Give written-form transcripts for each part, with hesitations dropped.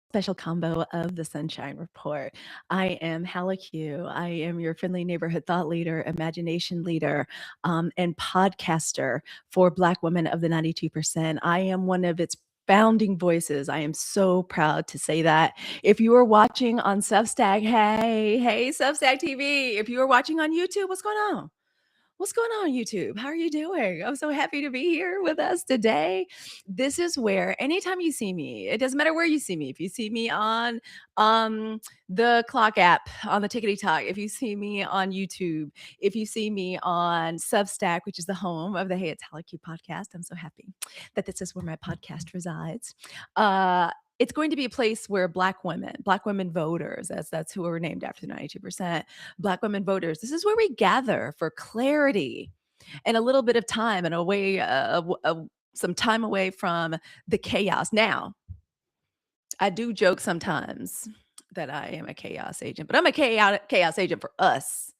special combo of the Sunshine Report. I am Halicue. I am your friendly neighborhood thought leader, imagination leader, and podcaster for Black women of the 92%. I am one of its founding voices. I am so proud to say that. If you are watching on Substack, hey, Substack TV. If you are watching on YouTube, what's going on? What's going on, YouTube? How are you doing? I'm so happy to be here with us today. This is where anytime you see me, it doesn't matter where you see me. If you see me on the clock app, on the Tickety Talk, if you see me on YouTube, if you see me on Substack, which is the home of the Hey It's Halicue podcast, I'm so happy that this is where my podcast resides. It's going to be a place where Black women voters, that's who are named after the 92%, Black women voters. This is where we gather for clarity and a little bit of time and some time away from the chaos. Now, I do joke sometimes that I am a chaos agent, but I'm a chaos agent for us,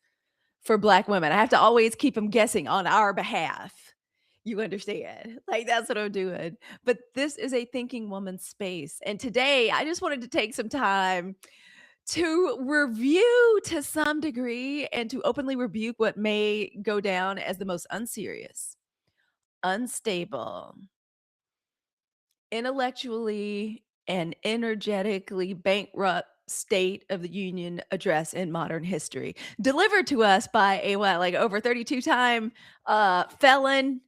for Black women. I have to always keep them guessing on our behalf. You understand? Like, that's what I'm doing. But this is a thinking woman space. And today, I just wanted to take some time to review to some degree and to openly rebuke what may go down as the most unserious, unstable, intellectually and energetically bankrupt State of the Union address in modern history, delivered to us by a over 32-time felon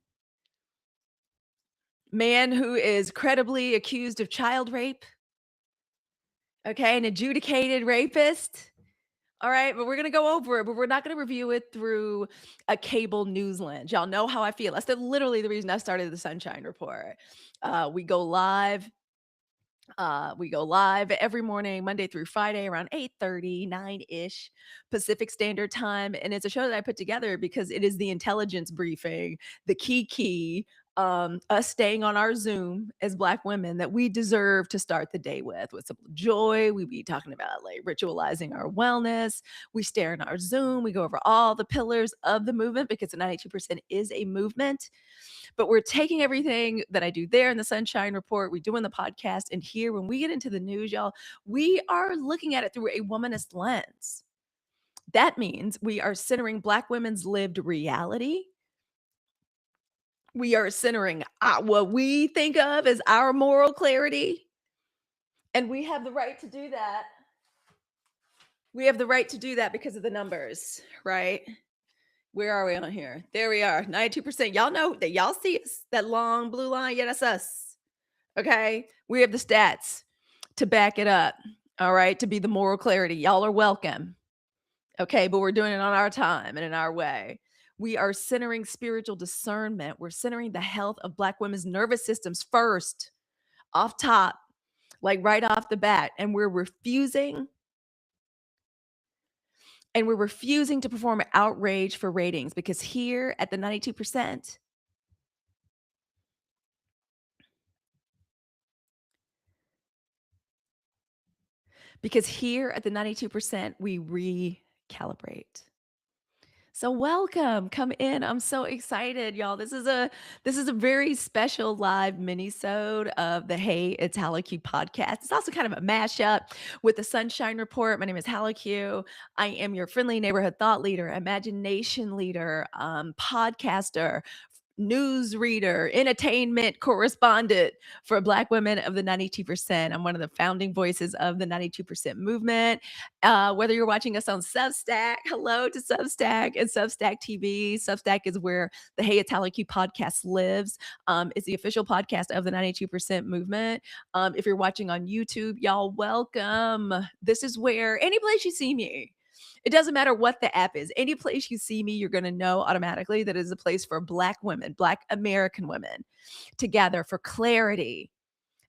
man who is credibly accused of child rape. Okay, an adjudicated rapist. All right, but we're going to go over it, but we're not going to review it through a cable news lens. Y'all know how I feel. That's literally the reason I started the Sunshine Report. We go live. We go live every morning, Monday through Friday, around 8:30, 9-ish Pacific Standard Time. And it's a show that I put together because it is the intelligence briefing, the key, us staying on our Zoom as Black women that we deserve to start the day with some joy. We be talking about like ritualizing our wellness. We stare in our Zoom. We go over all the pillars of the movement because the 92% is a movement. But we're taking everything that I do there in the Sunshine Report, we do in the podcast, and here when we get into the news, y'all, we are looking at it through a womanist lens. That means we are centering Black women's lived reality. We are centering what we think of as our moral clarity. And we have the right to do that. We have the right to do that because of the numbers, right? Where are we on here? There we are, 92%. Y'all know that, y'all see us, that long blue line? Yeah, that's us. Okay? We have the stats to back it up. All right? To be the moral clarity. Y'all are welcome. Okay? But we're doing it on our time and in our way. We are centering spiritual discernment. We're centering the health of Black women's nervous systems first, off top, like right off the bat. And we're refusing to perform outrage for ratings because here at the 92%, we recalibrate. So welcome, come in. I'm so excited, y'all. This is a very special live minisode of the Hey It's Halicue podcast. It's also kind of a mashup with the Sunshine Report. My name is Halicue. I am your friendly neighborhood thought leader, imagination leader, podcaster, news reader, entertainment correspondent for Black women of the 92%. I'm one of the founding voices of the 92% movement. Whether you're watching us on Substack, hello to Substack and Substack TV. Substack is where the Hey It's Halicue podcast lives. It's the official podcast of the 92% movement. If you're watching on YouTube, y'all welcome. This is where any place you see me, it doesn't matter what the app is. Any place you see me, you're going to know automatically that it is a place for Black women, Black American women to gather for clarity.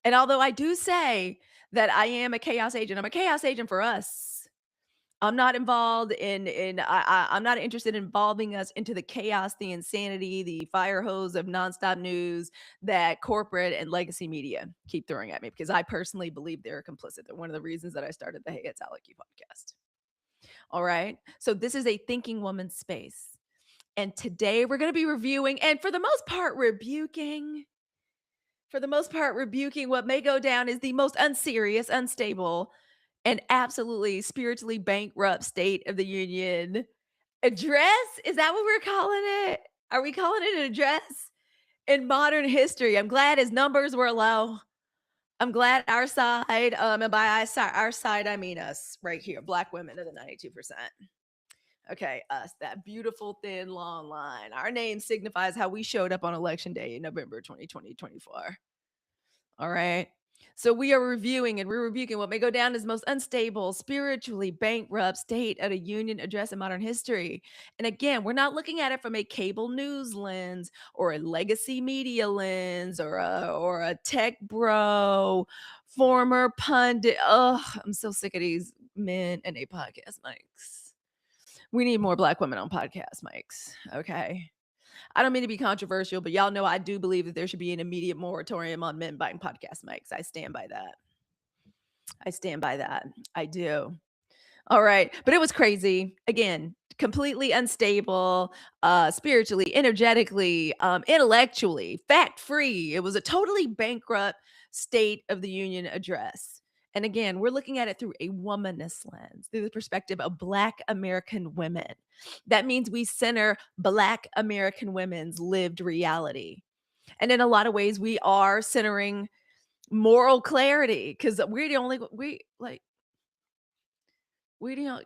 And although I do say that I am a chaos agent, I'm a chaos agent for us. I'm not involved I'm not interested in involving us into the chaos, the insanity, the fire hose of nonstop news that corporate and legacy media keep throwing at me, because I personally believe they're complicit. They're one of the reasons that I started the Hey It's Halicue podcast. All right. So this is a thinking woman space. And today we're going to be reviewing and for the most part rebuking for the most part, rebuking what may go down as the most unserious, unstable, and absolutely spiritually bankrupt State of the Union address. Is that what we're calling it? Are we calling it an address in modern history? I'm glad his numbers were low. I'm glad our side, and by our side, I mean us right here, Black women of the 92%. Okay, us, that beautiful thin long line. Our name signifies how we showed up on election day in November 2024. All right. So we are reviewing and we're rebuking what may go down as the most unstable, spiritually bankrupt state of a union address in modern history. And again, we're not looking at it from a cable news lens or a legacy media lens or a tech bro, former pundit. Oh, I'm so sick of these men and a podcast mics. We need more Black women on podcast mics. Okay. I don't mean to be controversial, but y'all know I do believe that there should be an immediate moratorium on men buying podcast mics. I stand by that. I stand by that. I do. All right. But it was crazy. Again, completely unstable, spiritually, energetically, intellectually, fact free. It was a totally bankrupt State of the Union address. And again, we're looking at it through a womanist lens, through the perspective of Black American women. That means we center Black American women's lived reality. And in a lot of ways, we are centering moral clarity because we're the only,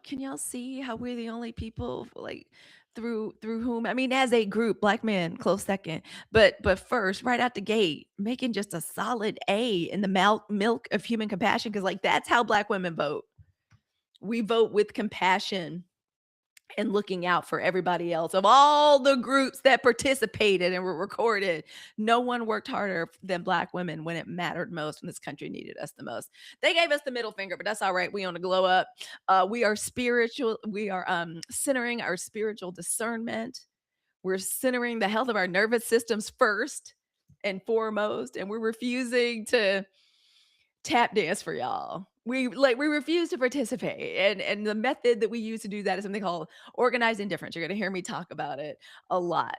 can y'all see how we're the only people like through whom, I mean, as a group, Black men close second, but first right out the gate making just a solid A in the milk of human compassion, because like that's how Black women vote. We vote with compassion and looking out for everybody else. Of all the groups that participated and were recorded, no one worked harder than Black women when it mattered most, when this country needed us the most. They gave us the middle finger, but that's all right. We on a glow up. We are spiritual. We are centering our spiritual discernment. We're centering the health of our nervous systems first and foremost, and we're refusing to tap dance for y'all. We refuse to participate. And the method that we use to do that is something called organized indifference. You're gonna hear me talk about it a lot.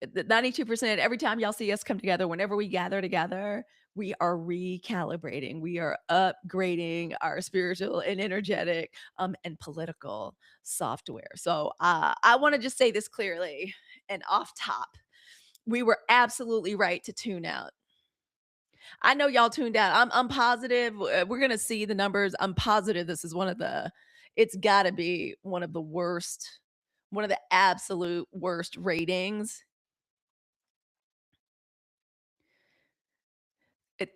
The 92%, every time y'all see us come together, whenever we gather together, we are recalibrating. We are upgrading our spiritual and energetic and political software. So I want to just say this clearly and off top. We were absolutely right to tune out. I know y'all tuned out. I'm positive we're gonna see the numbers. I'm positive this is it's got to be one of the worst, one of the absolute worst ratings. It's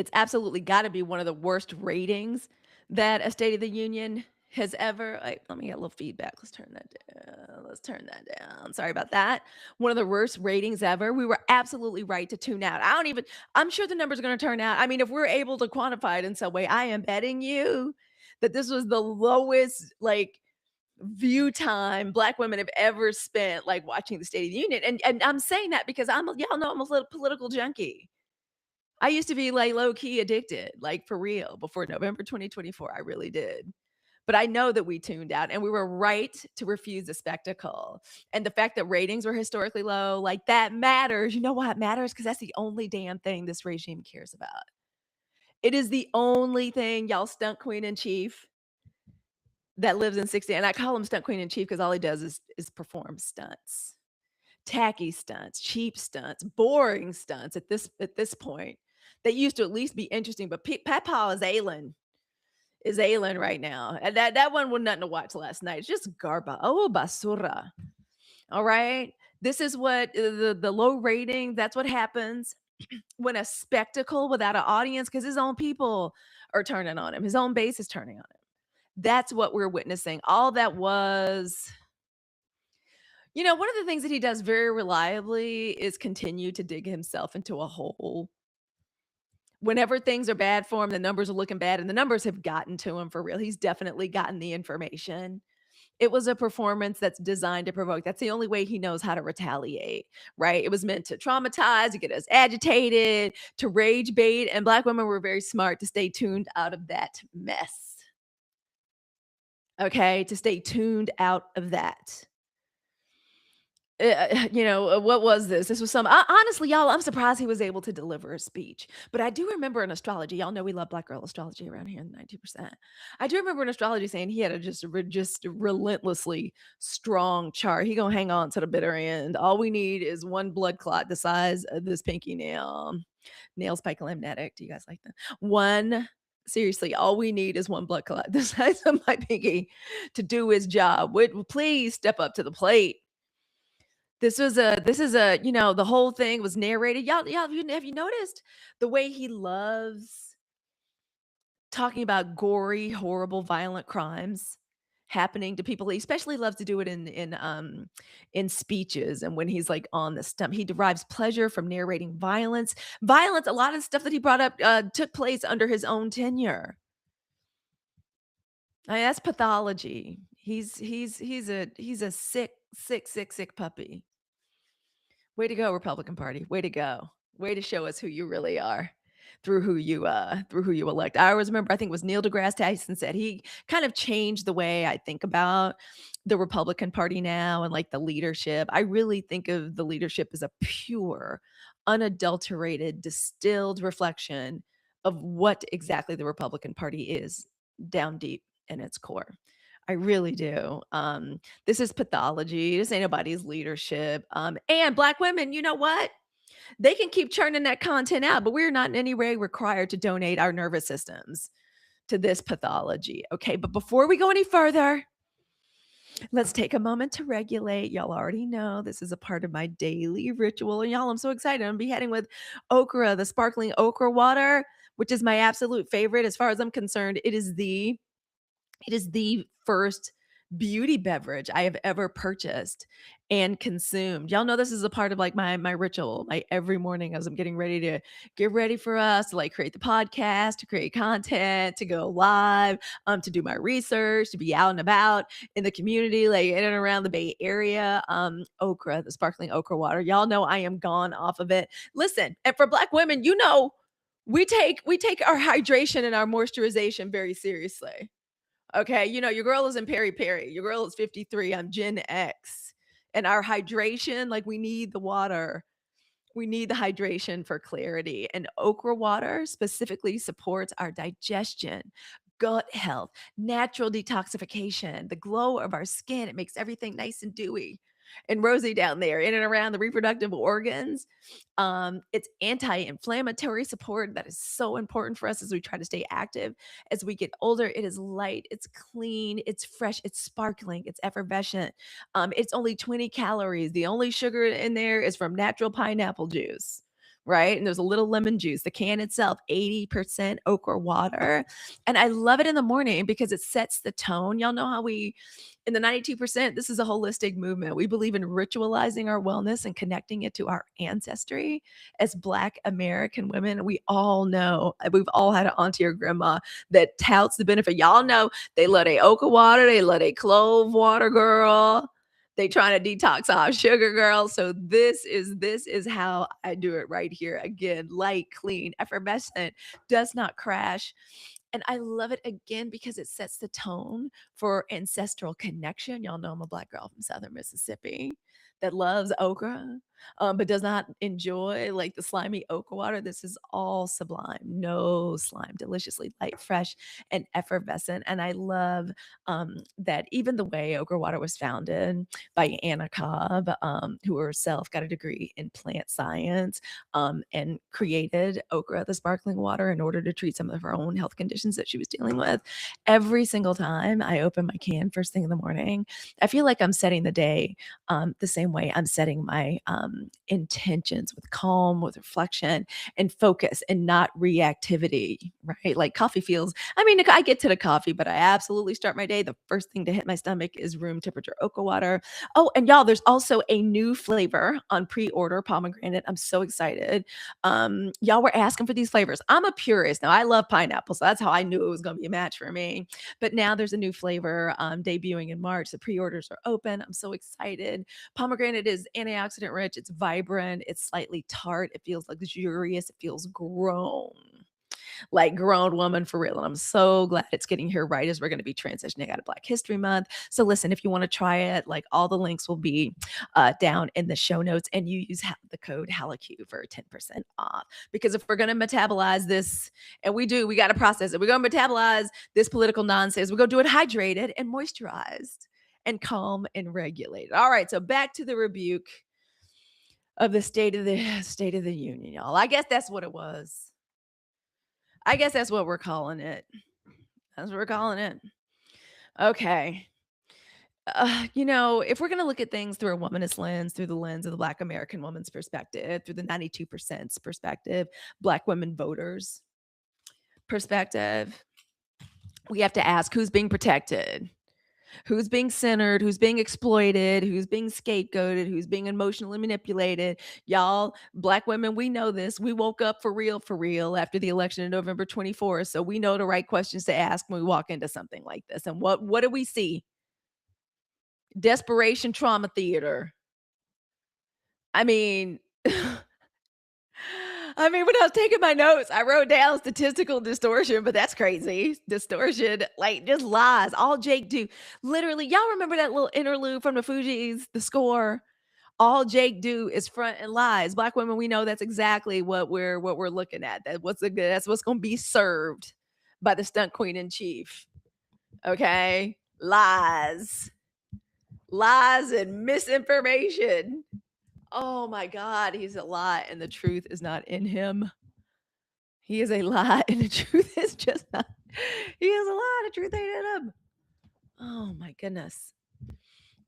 it's absolutely got to be one of the worst ratings that a State of the Union has ever. Let me get a little feedback. Let's turn that down. Let's turn that down. Sorry about that. One of the worst ratings ever. We were absolutely right to tune out. I'm sure the numbers are going to turn out. I mean, if we're able to quantify it in some way, I am betting you that this was the lowest view time Black women have ever spent watching the State of the Union. And I'm saying that because y'all know I'm a little political junkie. I used to be low key addicted, for real. Before November 2024, I really did. But I know that we tuned out and we were right to refuse the spectacle. And the fact that ratings were historically low, that matters. You know why it matters? Because that's the only damn thing this regime cares about. It is the only thing, y'all stunt queen in chief that lives in 60. And I call him stunt queen in chief because all he does is perform stunts. Tacky stunts, cheap stunts, boring stunts at this point. They used to at least be interesting, but Papa is ailing right now. And that one was nothing to watch last night. It's just garba. Oh, basura. All right. This is what the low rating, that's what happens when a spectacle without an audience, because his own people are turning on him. His own base is turning on him. That's what we're witnessing. All that was. One of the things that he does very reliably is continue to dig himself into a hole. Whenever things are bad for him, the numbers are looking bad, and the numbers have gotten to him for real. He's definitely gotten the information. It was a performance that's designed to provoke. That's the only way he knows how to retaliate, right? It was meant to traumatize, to get us agitated, to rage bait, and Black women were very smart to stay tuned out of that mess. Okay, to stay tuned out of that. What was this? This was some honestly, y'all, I'm surprised he was able to deliver a speech. But I do remember in astrology, y'all know we love black girl astrology around here in the 90%. I do remember in astrology saying he had a just relentlessly strong chart. He gonna hang on to the bitter end. All we need is one blood clot the size of this pinky nail. Nails pike-limnatic. Do you guys like that? One Seriously, all we need is one blood clot the size of my pinky to do his job. Please step up to the plate. This is a the whole thing was narrated. Y'all, have you noticed the way he loves talking about gory, horrible, violent crimes happening to people? He especially loves to do it in speeches and when he's like on the stump. He derives pleasure from narrating violence. Violence, a lot of stuff that he brought up took place under his own tenure. That's pathology. He's a sick puppy. Way to go, Republican Party. Way to go. Way to show us who you really are through who you elect. I always remember, I think it was Neil deGrasse Tyson said he kind of changed the way I think about the Republican Party now and like the leadership. I really think of the leadership as a pure, unadulterated, distilled reflection of what exactly the Republican Party is down deep in its core. I really do. This is pathology. This ain't nobody's leadership. And black women, you know what? They can keep churning that content out, but we're not in any way required to donate our nervous systems to this pathology. Okay, but before we go any further, let's take a moment to regulate. Y'all already know this is a part of my daily ritual. And y'all, I'm so excited. I'm beheading with okra, the sparkling okra water, which is my absolute favorite. As far as I'm concerned, it is the first beauty beverage I have ever purchased and consumed. Y'all know this is a part of like my ritual, my every morning as I'm getting ready to get ready for us to like create the podcast, to create content, to go live, to do my research, to be out and about in the community, like in and around the Bay Area. Okra, the sparkling okra water. Y'all know I am gone off of it. Listen, and for black women, we take our hydration and our moisturization very seriously. Okay, your girl is in Perry Perry. Your girl is 53. I'm Gen X. And our hydration, like we need the water. We need the hydration for clarity. And okra water specifically supports our digestion, gut health, natural detoxification, the glow of our skin. It makes everything nice and dewy and rosy down there in and around the reproductive organs. It's anti-inflammatory support that is so important for us as we try to stay active as we get older. It is light, it's clean, it's fresh, it's sparkling, it's effervescent. It's only 20 calories. The only sugar in there is from natural pineapple juice. Right. And there's a little lemon juice. The can itself, 80% okra water. And I love it in the morning because it sets the tone. Y'all know how in the 92%, this is a holistic movement. We believe in ritualizing our wellness and connecting it to our ancestry as Black American women. We all know, we've all had an auntie or grandma that touts the benefit. Y'all know they love a okra water, they love a clove water, girl. They trying to detox off sugar, girl. So this is how I do it right here. Again, light, clean, effervescent, does not crash. And I love it again because it sets the tone for ancestral connection. Y'all know I'm a Black girl from Southern Mississippi that loves okra, but does not enjoy like the slimy okra water. This is all sublime, no slime, deliciously light, fresh, and effervescent. And I love that even the way okra water was founded by Anna Cobb, who herself got a degree in plant science and created okra, the sparkling water, in order to treat some of her own health conditions that she was dealing with. Every single time I open my can first thing in the morning, I feel like I'm setting the day the same way I'm setting my intentions with calm, with reflection and focus and not reactivity, right? Like coffee feels, I mean, I get to the coffee, but I absolutely start my day. The first thing to hit my stomach is room temperature okra water. Oh, and y'all, there's also a new flavor on pre-order, pomegranate. I'm so excited. Y'all were asking for these flavors. I'm a purist. Now I love pineapple, so that's how I knew it was going to be a match for me. But now there's a new flavor debuting in March. The pre-orders are open. I'm so excited. Pomegranate is antioxidant rich. It's vibrant. It's slightly tart. It feels luxurious. It feels grown. like grown woman for real. And I'm so glad it's getting here right as we're going to be transitioning out of Black History Month. So listen, if you want to try it, like all the links will be down in the show notes, and you use the code Halicue for 10% off. Because if we're going to metabolize this, and we got to process it. We're going to metabolize this political nonsense. We're going to do it hydrated and moisturized and calm and regulated. All right, so back to the rebuke of the State of the Union, y'all. I guess that's what it was. I guess that's what we're calling it. That's what we're calling it. Okay. If we're going to look at things through a womanist lens, through the lens of the Black American woman's perspective, through the 92% perspective, Black women voters perspective, we have to ask who's being protected, who's being centered, who's being exploited, who's being scapegoated, who's being emotionally manipulated. Y'all, Black women, we know this. We woke up for real after the election of November 24th. So we know the right questions to ask when we walk into something like this. And what do we see? Desperation trauma theater. I mean, when I was taking my notes, I wrote down statistical distortion, but that's crazy. Distortion, like just lies. All Jake do. Literally, y'all remember that little interlude from the Fugees, the score? All Jake do is front and lies. Black women, we know that's exactly what we're looking at. That's what's going to be served by the stunt queen in chief. Okay? Lies and misinformation. Oh my God, he's a lie and the truth is not in him. He is a lie and the truth is just not. He is a lie, the truth ain't in him. Oh my goodness.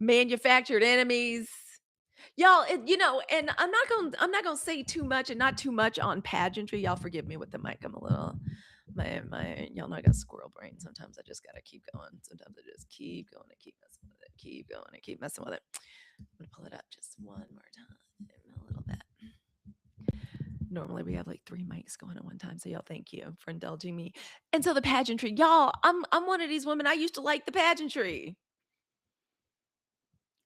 Manufactured enemies. Y'all, and I'm not gonna say too much and not too much on pageantry. Y'all forgive me with the mic. I'm a little y'all know I got squirrel brain. Sometimes I just gotta keep going. Sometimes I just keep going and keep messing with it. Keep going and keep messing with it. I'm gonna pull it up just one more time. A little bit. Normally we have like 3 mics going at one time. So y'all, thank you for indulging me. And so the pageantry, y'all, I'm one of these women. I used to like the pageantry.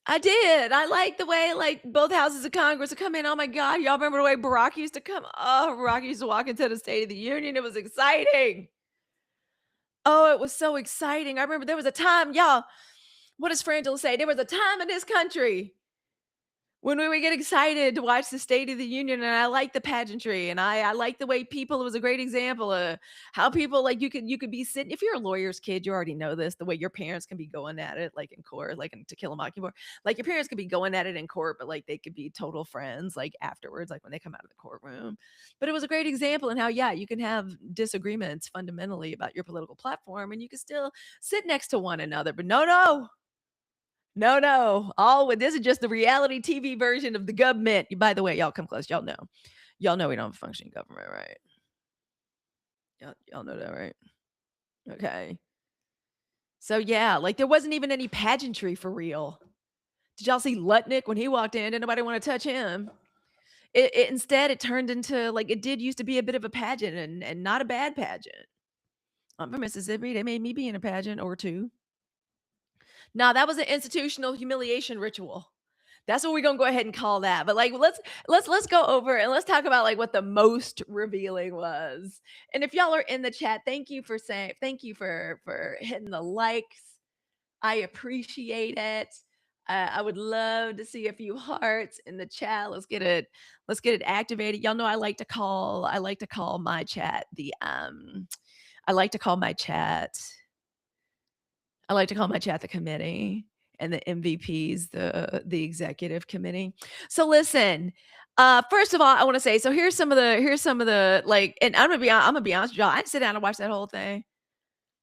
I did. I like the way like both houses of Congress would come in. Oh my God. Y'all remember the way Barack used to come? Oh, Barack used to walk into the State of the Union. It was exciting. Oh, it was so exciting. I remember there was a time, y'all. What does Frangela say? There was a time in this country when we would get excited to watch the State of the Union, and I like the pageantry, and I like the way people. It was a great example of how people like you could be sitting. If you're a lawyer's kid, you already know this. The way your parents can be going at it, like in court, like in To Kill a Mockingbird, like your parents could be going at it in court, but like they could be total friends, like afterwards, like when they come out of the courtroom. But it was a great example in how you can have disagreements fundamentally about your political platform, and you can still sit next to one another. But no. This is just the reality TV version of the government. By the way, y'all come close. Y'all know we don't have a functioning government, right? Y'all know that, right? Okay. So yeah, like there wasn't even any pageantry for real. Did y'all see Lutnick when he walked in? Didn't nobody want to touch him? Instead, it turned into like it did used to be a bit of a pageant and not a bad pageant. I'm from Mississippi. They made me be in a pageant or two. No, that was an institutional humiliation ritual. That's what we're gonna go ahead and call that. But like, let's go over and let's talk about like what the most revealing was. And if y'all are in the chat, thank you for hitting the likes. I appreciate it. I would love to see a few hearts in the chat. Let's get it activated. Y'all know I like to call my chat the I like to call my chat the committee, and the MVPs the executive committee. So listen, first of all, I want to say, so here's some of the like, and I'm gonna be honest with y'all. I didn't sit down and watch that whole thing.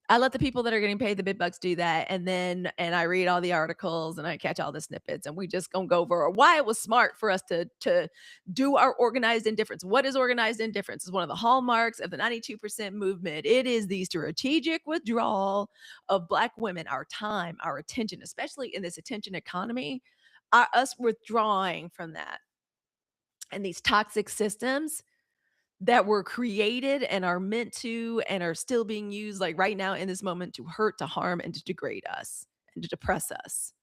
I let the people that are getting paid the big bucks do that, and I read all the articles and I catch all the snippets, and we just gonna go over why it was smart for us to do our organized indifference. What is organized indifference? Is one of the hallmarks of the 92% movement. It is the strategic withdrawal of Black women, our time, our attention, especially in this attention economy, us withdrawing from that and these toxic systems that were created and are meant to and are still being used like right now in this moment to hurt, to harm, and to degrade us and to depress us.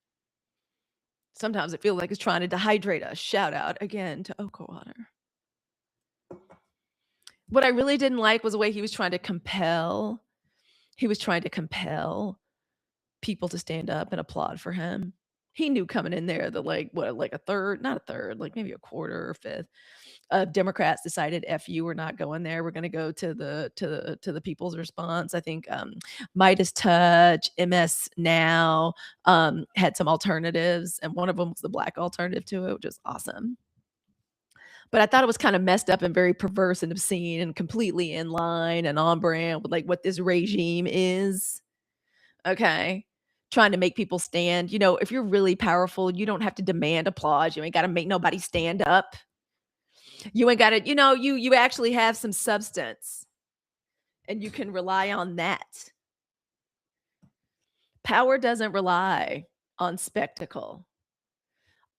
Sometimes it feels like it's trying to dehydrate us. Shout out again to Oka Water. What I really didn't like was the way he was trying to compel people to stand up and applaud for him. He knew coming in there that like a third, not a third, like maybe a quarter or fifth of Democrats decided, "F you, we're not going there. We're going to go to the people's response." I think Midas Touch, MS Now had some alternatives, and one of them was the black alternative to it, which is awesome. But I thought it was kind of messed up and very perverse and obscene and completely in line and on brand with like what this regime is. Okay. Trying to make people stand. If you're really powerful, you don't have to demand applause. You ain't got to make nobody stand up. You ain't got to, you actually have some substance and you can rely on that. Power doesn't rely on spectacle.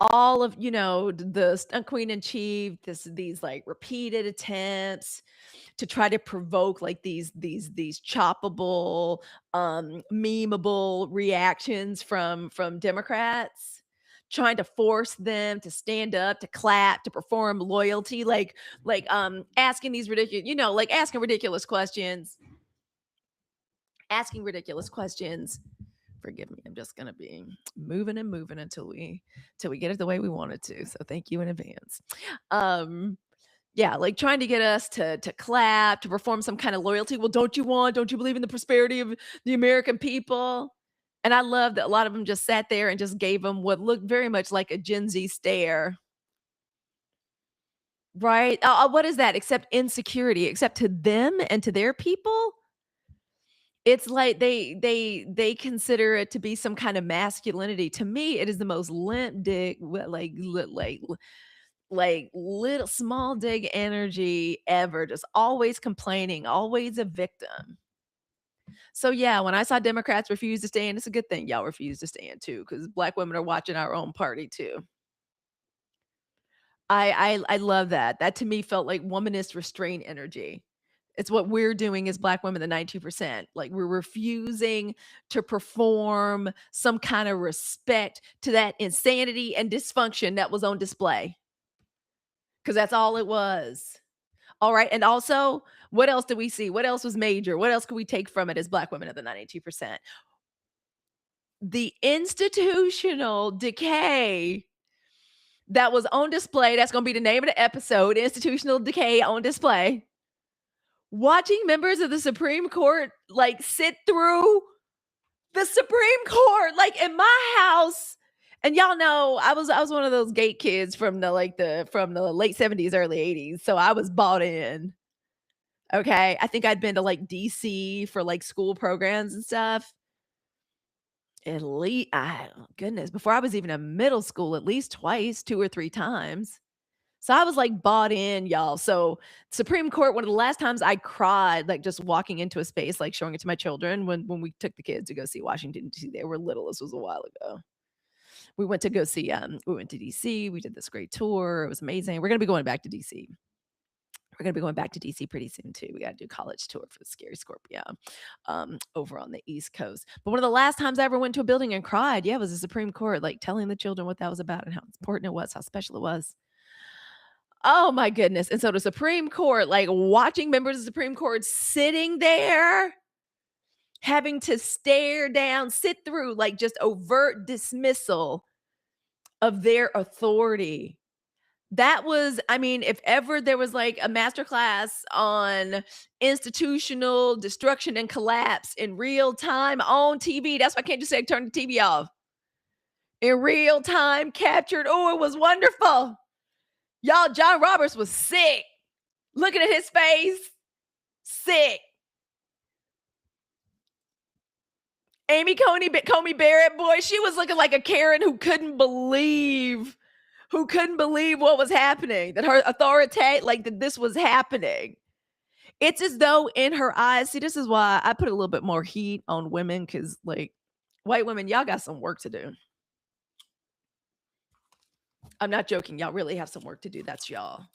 All of, the stunt queen in chief, these like repeated attempts to try to provoke like these choppable, memeable reactions from Democrats, trying to force them to stand up, to clap, to perform loyalty, asking these ridiculous, like asking ridiculous questions. Forgive me, I'm just gonna be moving and moving until we get it the way we want it to. So thank you in advance. Yeah, like trying to get us to clap, to perform some kind of loyalty. Well, don't you believe in the prosperity of the American people? And I love that a lot of them just sat there and just gave them what looked very much like a Gen Z stare. Right? What is that except insecurity? Except to them and to their people? It's like they consider it to be some kind of masculinity. To me, it is the most limp dick, like little small dig energy ever, just always complaining, always a victim. So yeah, when I saw Democrats refuse to stand, it's a good thing y'all refuse to stand too, because black women are watching our own party too. I love that. That to me felt like womanist restraint energy. It's what we're doing as black women, the 92%. Like we're refusing to perform some kind of respect to that insanity and dysfunction that was on display. Because that's all it was. All right. And also, what else did we see? What else was major? What else could we take from it as black women of the 92%? The institutional decay that was on display. That's going to be the name of the episode, Institutional Decay on Display. Watching members of the Supreme Court like sit through the Supreme Court, like in my house. And y'all know I was one of those gate kids from the late 70s, early 80s. So I was bought in. Okay. I think I'd been to like DC for like school programs and stuff. At least, goodness, before I was even in middle school, at least twice, 2 or 3 times. So I was like bought in, y'all. So Supreme Court, one of the last times I cried, like just walking into a space, like showing it to my children when we took the kids to go see Washington D.C. They were little. This was a while ago. We went to go see. We went to D.C. We did this great tour. It was amazing. We're gonna be going back to D.C. We're gonna be going back to DC pretty soon too. We got to do college tour for the Scary Scorpio over on the East Coast. But one of the last times I ever went to a building and cried, yeah, was the Supreme Court, like telling the children what that was about and how important it was, how special it was. Oh my goodness. And so the Supreme Court, like watching members of the Supreme Court sitting there, having to stare down, sit through like just overt dismissal of their authority. That was, I mean, if ever there was like a masterclass on institutional destruction and collapse in real time on TV, that's why I can't just say turn the TV off. In real time, captured. Oh, it was wonderful. Y'all, John Roberts was sick. Looking at his face, sick. Amy Coney Barrett, boy, she was looking like a Karen who couldn't believe what was happening, that her authority, like that this was happening. It's as though in her eyes, see, this is why I put a little bit more heat on women, because like white women, y'all got some work to do. I'm not joking. Y'all really have some work to do. That's y'all.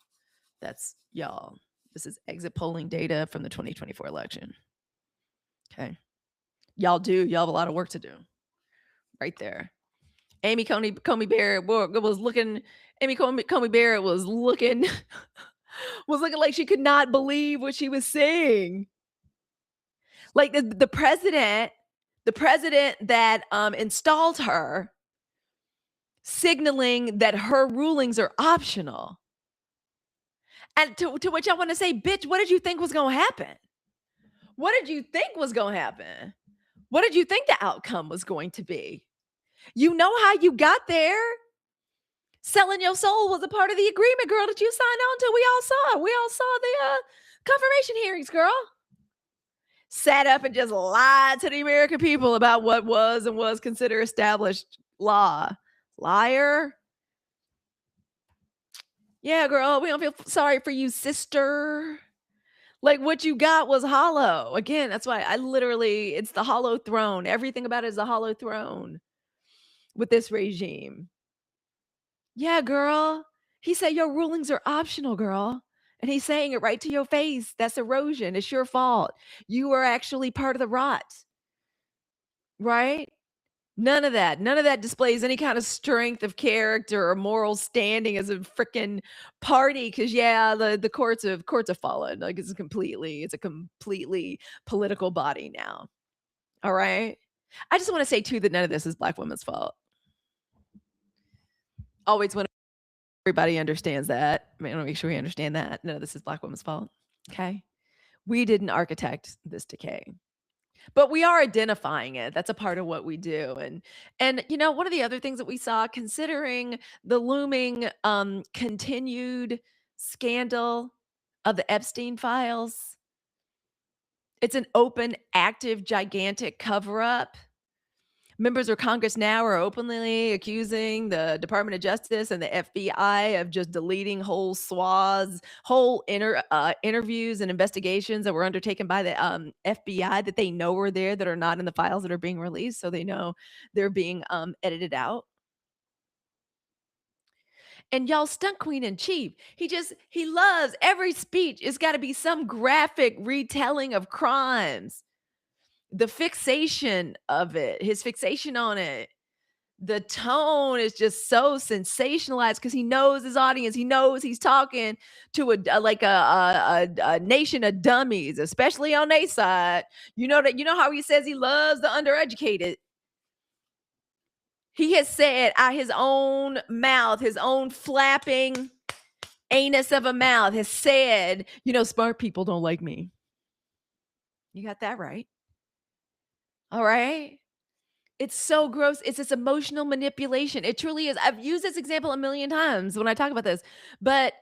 That's y'all. This is exit polling data from the 2024 election. Okay. Y'all have a lot of work to do. Right there. Amy Coney Barrett was looking was looking like she could not believe what she was saying. Like the president that installed her, signaling that her rulings are optional. And to which I want to say, bitch, what did you think was going to happen? What did you think was going to happen? What did you think the outcome was going to be? You know how you got there? Selling your soul was a part of the agreement, girl, that you signed on to. We all saw it. We all saw the confirmation hearings, girl. Sat up and just lied to the American people about what was and was considered established law. Liar. Yeah, girl, we don't feel sorry for you, sister. Like what you got was hollow. Again, that's why it's the hollow throne. Everything about it is a hollow throne with this regime. Yeah, girl. He said your rulings are optional, girl. And he's saying it right to your face. That's erosion. It's your fault. You are actually part of the rot. Right? None of that. None of that displays any kind of strength of character or moral standing as a freaking party. Cause yeah, the courts have fallen. Like it's a completely political body now. All right. I just want to say too that none of this is Black women's fault. Always when everybody understands that. I want to make sure we understand that. None of this is Black women's fault. Okay. We didn't architect this decay. But we are identifying it. That's a part of what we do. And one of the other things that we saw, considering the looming continued scandal of the Epstein files, it's an open, active, gigantic cover-up. Members of Congress now are openly accusing the Department of Justice and the FBI of just deleting whole swaths, whole interviews and investigations that were undertaken by the FBI that they know were there that are not in the files that are being released. So they know they're being edited out. And y'all, stunt queen in chief, he loves every speech. It's got to be some graphic retelling of crimes. The fixation of it, his fixation on it, the tone is just so sensationalized because he knows his audience. He knows he's talking to a nation of dummies, especially on their side. You know how he says he loves the undereducated. He has said out his own mouth, his own flapping anus of a mouth has said, smart people don't like me. You got that right. All right. It's so gross. It's this emotional manipulation. It truly is. I've used this example a million times when I talk about this, but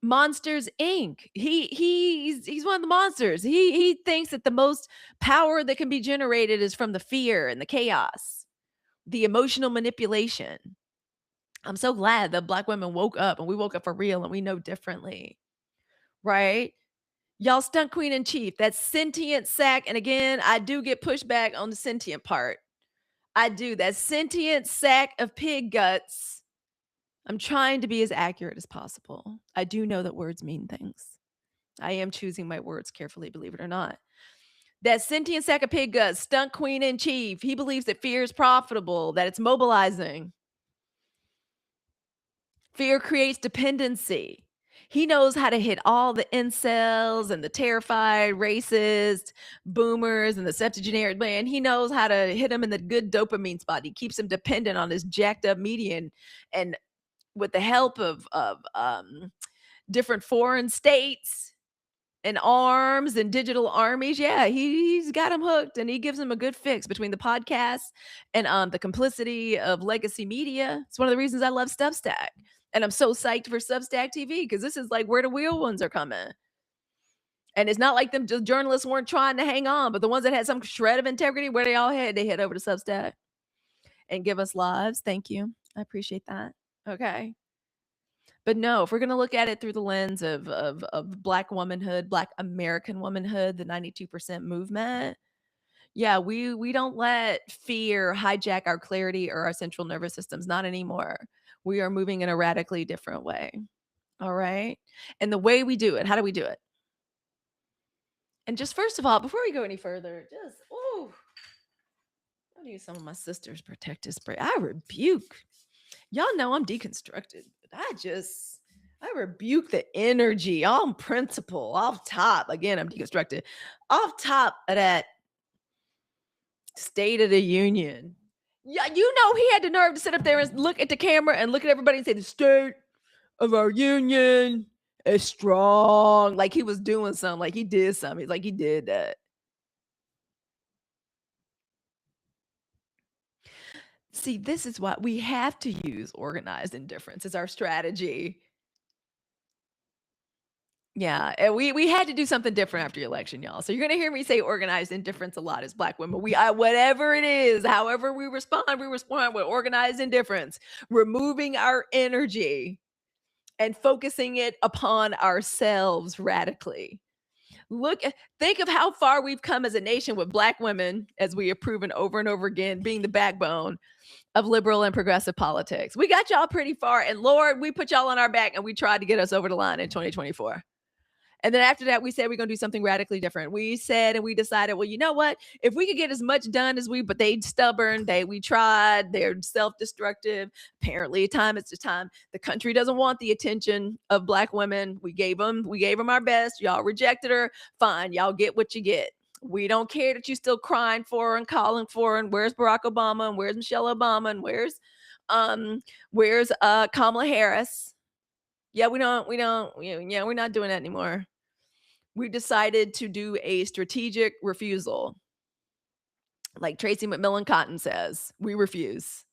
Monsters Inc. He's one of the monsters. He thinks that the most power that can be generated is from the fear and the chaos, the emotional manipulation. I'm so glad that Black women woke up and we woke up for real and we know differently, right? Y'all, stunt queen in chief, that sentient sack. And again, I do get pushback on the sentient part. I do. That sentient sack of pig guts. I'm trying to be as accurate as possible. I do know that words mean things. I am choosing my words carefully, believe it or not. That sentient sack of pig guts, stunt queen in chief, he believes that fear is profitable, that it's mobilizing. Fear creates dependency. He knows how to hit all the incels and the terrified racist boomers and the septuagenarian man. He knows how to hit them in the good dopamine spot. He keeps them dependent on this jacked up media and with the help of different foreign states and arms and digital armies. Yeah, he's got them hooked and he gives them a good fix between the podcasts and the complicity of legacy media. It's one of the reasons I love Substack. And I'm so psyched for Substack TV because this is like where the real ones are coming. And it's not like them just journalists weren't trying to hang on, but the ones that had some shred of integrity, where they all had, they head over to Substack and give us lives. Thank you. I appreciate that. Okay. But no, if we're going to look at it through the lens of Black womanhood, Black American womanhood, the 92% movement, yeah, we don't let fear hijack our clarity or our central nervous systems. Not anymore. We are moving in a radically different way. All right. And the way we do it, how do we do it? And just first of all, before we go any further, I need some of my sister's protective spray. I rebuke. Y'all know I'm deconstructed. But I rebuke the energy on principle, off top. Again, I'm deconstructed. Off top of that State of the Union. Yeah, he had the nerve to sit up there and look at the camera and look at everybody and say, the state of our union is strong. Like he was doing something, like he did something. Like he did that. See, this is what we have to use organized indifference as our strategy. Yeah, and we had to do something different after the election, y'all. So you're gonna hear me say organized indifference a lot as Black women. Whatever it is, however we respond with organized indifference, removing our energy and focusing it upon ourselves radically. Think of how far we've come as a nation with Black women, as we have proven over and over again, being the backbone of liberal and progressive politics. We got y'all pretty far, and Lord, we put y'all on our back and we tried to get us over the line in 2024. And then after that, we said we're going to do something radically different. We said and we decided, well, you know what? If we could get as much done as but they stubborn, we tried, they're self-destructive. Apparently, time is the time. The country doesn't want the attention of Black women. We gave them our best. Y'all rejected her. Fine, y'all get what you get. We don't care that you're still crying for her and calling for her. And where's Barack Obama? And where's Michelle Obama? And where's Kamala Harris? Yeah, we're not doing that anymore. We decided to do a strategic refusal. Like Tracy McMillan Cotton says, we refuse.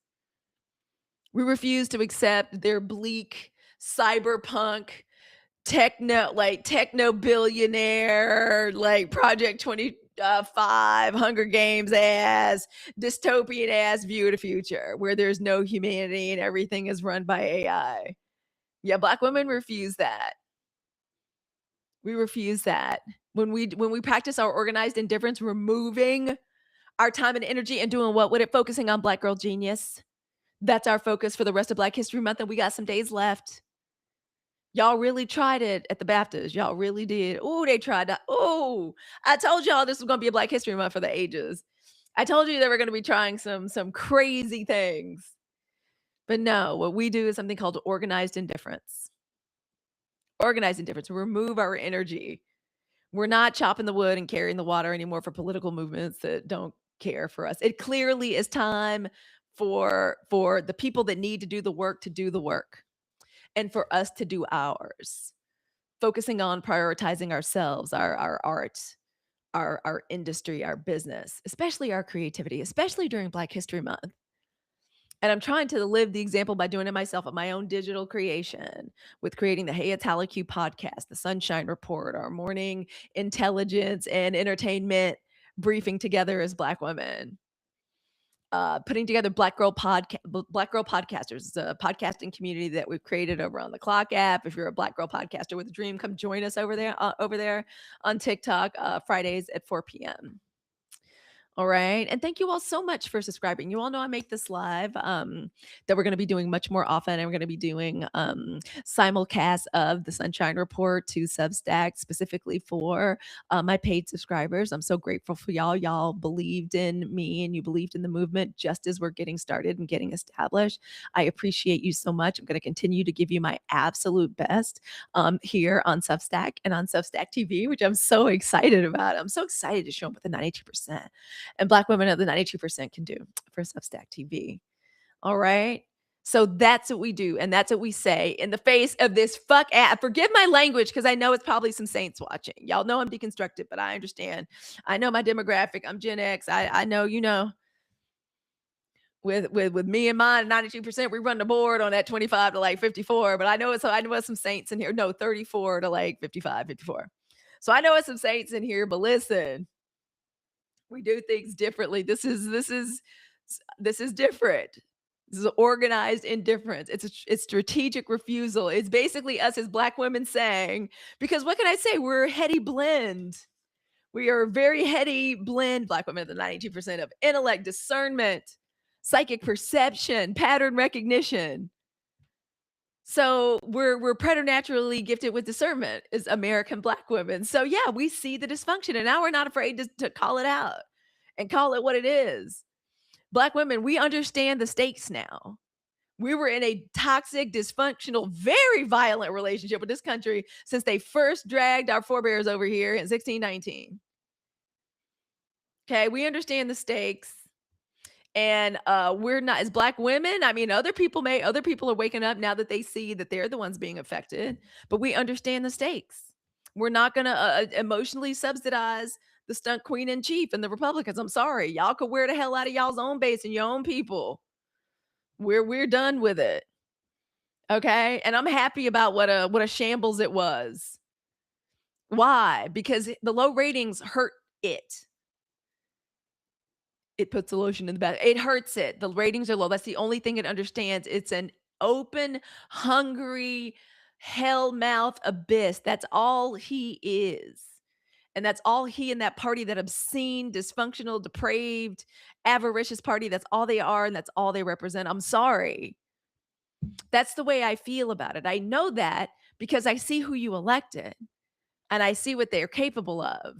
We refuse to accept their bleak cyberpunk techno billionaire, like Project 25, Hunger Games ass, dystopian ass view of the future where there's no humanity and everything is run by AI. Yeah, Black women refuse that. We refuse that. When we practice our organized indifference, removing our time and energy and doing what with it? Focusing on Black girl genius. That's our focus for the rest of Black History Month, and we got some days left. Y'all really tried it at the Baptist. Y'all really did. Oh, they tried that. Oh, I told y'all this was going to be a Black History Month for the ages. I told you they were going to be trying some crazy things. But no, what we do is something called organized indifference. Organized indifference. Remove our energy. We're not chopping the wood and carrying the water anymore for political movements that don't care for us. It clearly is time for the people that need to do the work, and for us to do ours. Focusing on prioritizing ourselves, our art, our industry, our business, especially our creativity, especially during Black History Month. And I'm trying to live the example by doing it myself at my own digital creation with creating the Hey, It's Halicue podcast, the Sunshine Report, our morning intelligence and entertainment briefing together as Black women. Putting together Black Girl Podcasters. It's a podcasting community that we've created over on the Clock app. If you're a Black Girl podcaster with a dream, come join us over there on TikTok Fridays at 4 p.m. All right. And thank you all so much for subscribing. You all know I make this live that we're going to be doing much more often. And we're going to be doing simulcast of the Sunshine Report to Substack specifically for my paid subscribers. I'm so grateful for y'all. Y'all believed in me and you believed in the movement just as we're getting started and getting established. I appreciate you so much. I'm going to continue to give you my absolute best here on Substack and on Substack TV, which I'm so excited about. I'm so excited to show up with the 92%. And Black women of the 92% can do for Substack TV. All right. So that's what we do. And that's what we say in the face of this fuck ass. Forgive my language because I know it's probably some saints watching. Y'all know I'm deconstructed, but I understand. I know my demographic. I'm Gen X. I know, with me and mine, 92%, we run the board on that 25 to like 54. But I know it's some saints in here. No, 34 to like 55, 54. So I know it's some saints in here, but listen. We do things differently. This is different. This is organized indifference. It's strategic refusal. It's basically us as Black women saying, because what can I say? We're a heady blend. We are a very heady blend, Black women, the 92% of intellect, discernment, psychic perception, pattern recognition. So we're preternaturally gifted with discernment as American Black women. So yeah, we see the dysfunction and now we're not afraid to call it out and call it what it is. Black women, we understand the stakes now. We were in a toxic, dysfunctional, very violent relationship with this country since they first dragged our forebears over here in 1619. Okay, we understand the stakes. And we're not, as Black women, I mean, other people are waking up now that they see that they're the ones being affected, but we understand the stakes. We're not going to emotionally subsidize the stunt queen in chief and the Republicans. I'm sorry. Y'all could wear the hell out of y'all's own base and your own people. We're done with it. Okay? And I'm happy about what a shambles it was. Why? Because the low ratings hurt it. It puts the lotion in the bath. It hurts it. The ratings are low. That's the only thing it understands. It's an open, hungry, hell mouth abyss. That's all he is. And that's all he and that party, that obscene, dysfunctional, depraved, avaricious party, that's all they are and that's all they represent. I'm sorry. That's the way I feel about it. I know that because I see who you elected and I see what they're capable of.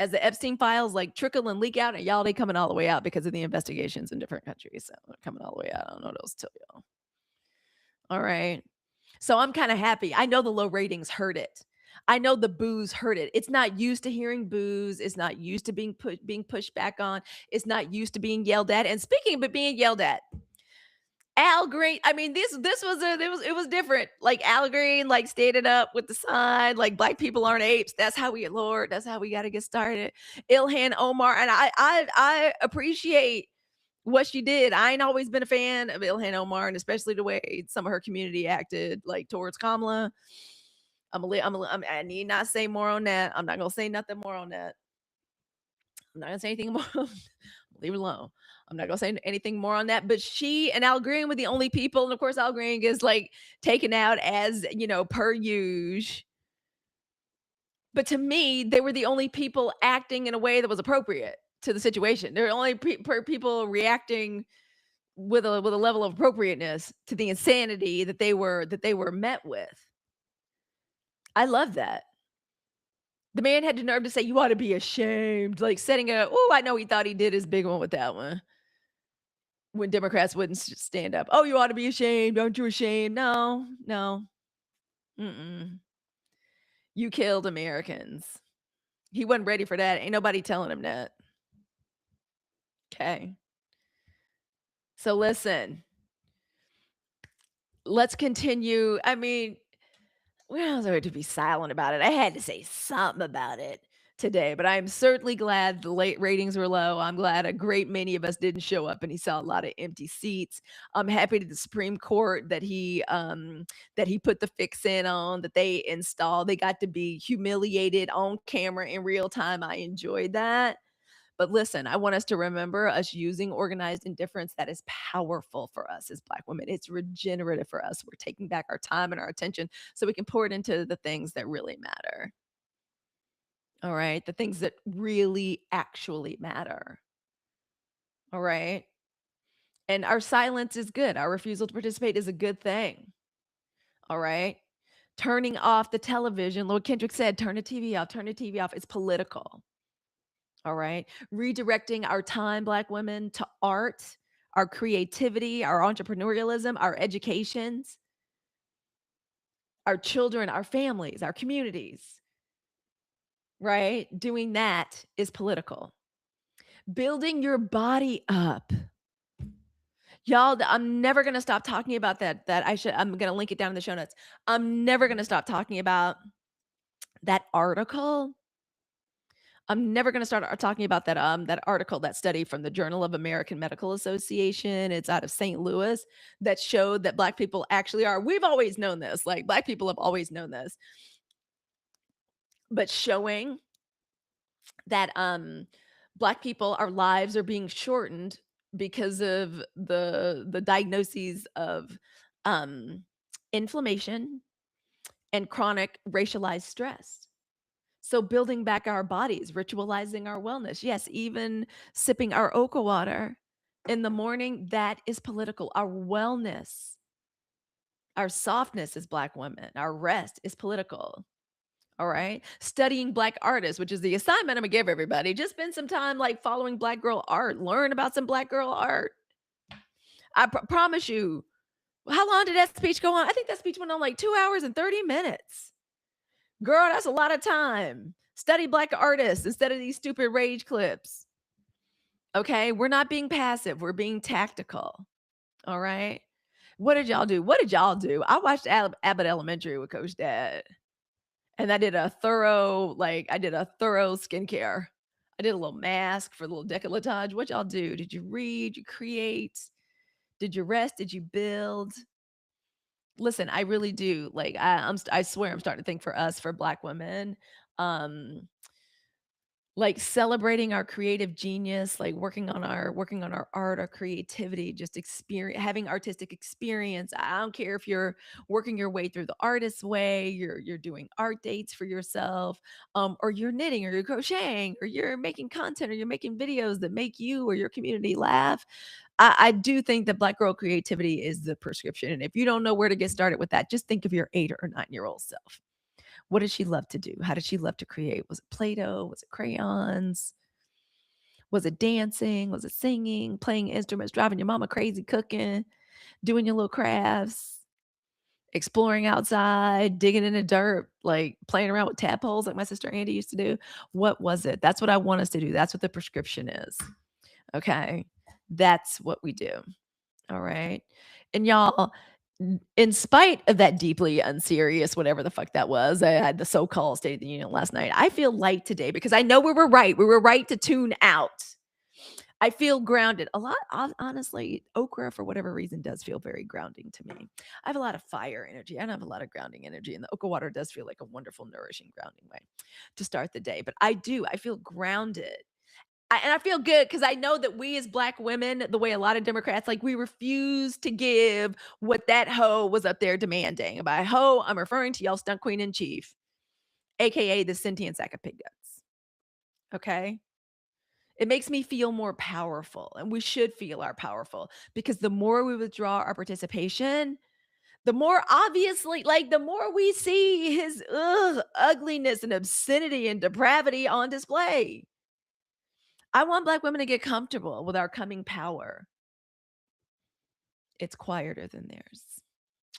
As the Epstein files like trickle and leak out, and y'all, they coming all the way out because of the investigations in different countries. So they're coming all the way out. I don't know what else to tell y'all. All right. So I'm kind of happy. I know the low ratings hurt it. I know the boos hurt it. It's not used to hearing boos. It's not used to being pushed back on. It's not used to being yelled at. And speaking of being yelled at, Al Green, I mean, this was it was different. Like Al Green, like stated up with the sign, like Black people aren't apes. That's how we get Lord. That's how we got to get started. Ilhan Omar, and I appreciate what she did. I ain't always been a fan of Ilhan Omar, and especially the way some of her community acted, like towards Kamala. I need not say more on that. I'm not gonna say nothing more on that. I'm not gonna say anything more. Leave it alone. I'm not gonna say anything more on that. But she and Al Green were the only people, and of course, Al Green is like taken out as per usual. But to me, they were the only people acting in a way that was appropriate to the situation. They're only people reacting with a level of appropriateness to the insanity that they were met with. I love that. The man had the nerve to say, "You ought to be ashamed," like setting a. Oh, I know he thought he did his big one with that one. When Democrats wouldn't stand up. "Oh, you ought to be ashamed. Aren't you ashamed?" No, no. Mm-mm. You killed Americans. He wasn't ready for that. Ain't nobody telling him that. Okay. So listen. Let's continue. I mean, we don't have to be silent about it. I had to say something about it today, but I'm certainly glad the late ratings were low. I'm glad a great many of us didn't show up and he saw a lot of empty seats. I'm happy to the Supreme Court that he put the fix in on, that they installed. They got to be humiliated on camera in real time. I enjoyed that. But listen, I want us to remember us using organized indifference. That is powerful for us as Black women. It's regenerative for us. We're taking back our time and our attention so we can pour it into the things that really matter. All right. The things that really actually matter. All right. And our silence is good. Our refusal to participate is a good thing. All right. Turning off the television. Lord Kendrick said, turn the TV off, turn the TV off. It's political. All right. Redirecting our time, Black women, to art, our creativity, our entrepreneurialism, our educations, our children, our families, our communities. Right? Doing that is political. Building your body up. Y'all, I'm never going to stop talking about that. I'm going to link it down in the show notes. I'm never going to stop talking about that article. I'm never going to start talking about that article, that study from the Journal of American Medical Association. It's out of St. Louis that showed that Black people actually are. We've always known this. Like Black people have always known this. But showing that Black people, our lives are being shortened because of the diagnoses of inflammation and chronic racialized stress. So building back our bodies, ritualizing our wellness. Yes, even sipping our Oka water in the morning, that is political. Our wellness, our softness as Black women, our rest is political. All right. Studying Black artists, which is the assignment I'm going to give everybody. Just spend some time like following Black girl art. Learn about some Black girl art. I promise you, How long did that speech go on? I think that speech went on like 2 hours and 30 minutes. Girl, that's a lot of time. Study Black artists instead of these stupid rage clips. Okay, we're not being passive, we're being tactical. All right. What did y'all do? What did y'all do? I watched Abbott Elementary with Coach Dad, and I did a thorough skincare. I did a little mask for a little décolletage. What y'all do? Did you read? You create? Did you rest? Did you build? Listen, I really do. Like I swear I'm starting to think for us, for Black women, um, like celebrating our creative genius, like working on our art, our creativity, just experience having artistic experience. I don't care if you're working your way through the artist's way, you're doing art dates for yourself, or you're knitting or you're crocheting or you're making content or you're making videos that make you or your community laugh. I do think that Black girl creativity is the prescription. And if you don't know where to get started with that, just think of your 8 or 9-year-old self. What did she love to do? How did she love to create? Was it Play-Doh? Was it crayons? Was it dancing? Was it singing, playing instruments, driving your mama crazy, cooking, doing your little crafts, exploring outside, digging in the dirt, like playing around with tadpoles like my sister Andy used to do? What was it? That's what I want us to do. That's what the prescription is. Okay. That's what we do. All right. And y'all, in spite of that deeply unserious, whatever the fuck that was, I had the so-called State of the Union last night. I feel light today because I know we were right. We were right to tune out. I feel grounded. A lot, honestly, okra, for whatever reason, does feel very grounding to me. I have a lot of fire energy. I don't have a lot of grounding energy. And the okra water does feel like a wonderful, nourishing, grounding way to start the day. But I feel grounded. And I feel good because I know that we as Black women, the way a lot of Democrats, like we refuse to give what that hoe was up there demanding. By hoe, I'm referring to y'all stunt queen in chief, aka the sentient sack of pig guts. Okay. It makes me feel more powerful, and we should feel our powerful because the more we withdraw our participation, the more obviously, like the more we see his ugliness and obscenity and depravity on display. I want Black women to get comfortable with our coming power. It's quieter than theirs.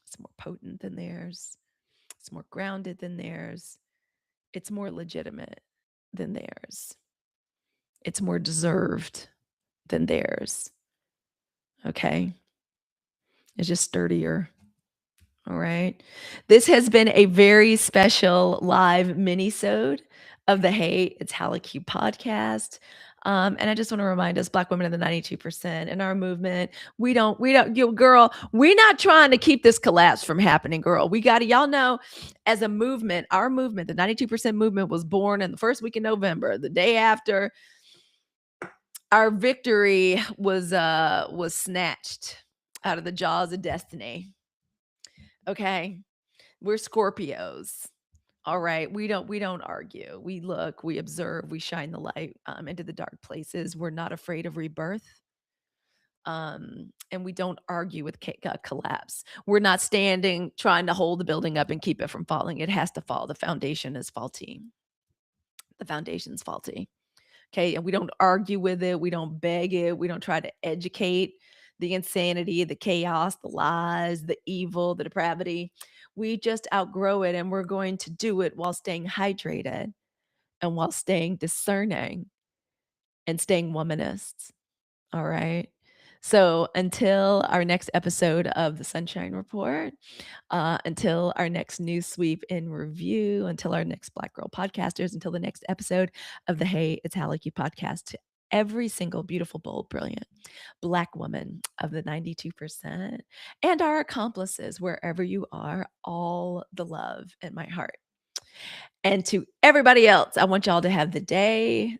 It's more potent than theirs. It's more grounded than theirs. It's more legitimate than theirs. It's more deserved than theirs. Okay. It's just sturdier. All right. This has been a very special live Minisode of the Hey, It's Halicue podcast. And I just want to remind us, Black women of the 92% in our movement, we don't, girl, we're not trying to keep this collapse from happening, girl. We got to, y'all know, as a movement, our movement, the 92% movement was born in the first week in November, the day after our victory was snatched out of the jaws of destiny. Okay. We're Scorpios. All right. We don't argue. We look, we observe, we shine the light into the dark places. We're not afraid of rebirth. And we don't argue with collapse. We're not standing trying to hold the building up and keep it from falling. It has to fall. The foundation is faulty. The foundation's faulty. Okay. And we don't argue with it. We don't beg it. We don't try to educate the insanity, the chaos, the lies, the evil, the depravity. We just outgrow it, and we're going to do it while staying hydrated and while staying discerning and staying womanists. All right. So until our next episode of the Sunshine Report, until our next news sweep in review, until our next Black Girl Podcasters, until the next episode of the Hey, It's Halicue podcast, to every single beautiful, bold, brilliant Black woman of the 92% and our accomplices, wherever you are, all the love in my heart. And to everybody else, I want y'all to have the day,